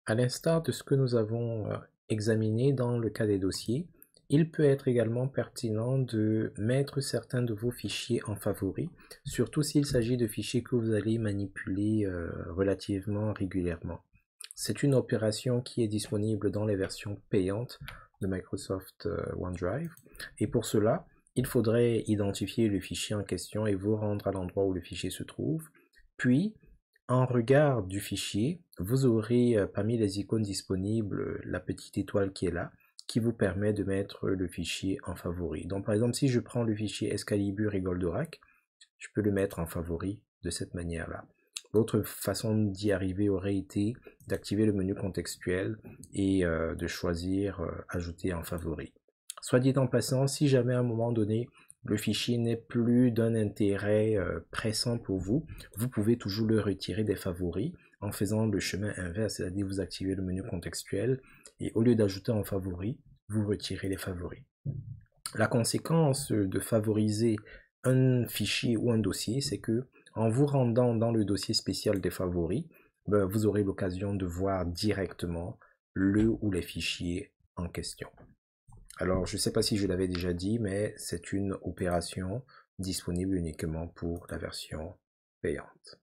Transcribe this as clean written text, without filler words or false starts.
À l'instar de ce que nous avons examiné dans le cas des dossiers, il peut être également pertinent de mettre certains de vos fichiers en favoris, surtout s'il s'agit de fichiers que vous allez manipuler relativement régulièrement. C'est une opération qui est disponible dans les versions payantes de Microsoft OneDrive, et pour cela, il faudrait identifier le fichier en question et vous rendre à l'endroit où le fichier se trouve, puis en regard du fichier, vous aurez parmi les icônes disponibles la petite étoile qui est là, qui vous permet de mettre le fichier en favori. Donc par exemple, si je prends le fichier Excalibur et Goldorak, je peux le mettre en favori de cette manière-là. L'autre façon d'y arriver aurait été d'activer le menu contextuel et de choisir ajouter en favori. Soit dit en passant, si jamais à un moment donné le fichier n'est plus d'un intérêt pressant pour vous, vous pouvez toujours le retirer des favoris en faisant le chemin inverse, c'est-à-dire vous activez le menu contextuel et au lieu d'ajouter en favori, vous retirez les favoris. La conséquence de favoriser un fichier ou un dossier, c'est que en vous rendant dans le dossier spécial des favoris, vous aurez l'occasion de voir directement le ou les fichiers en question. Alors, je ne sais pas si je l'avais déjà dit, mais c'est une opération disponible uniquement pour la version payante.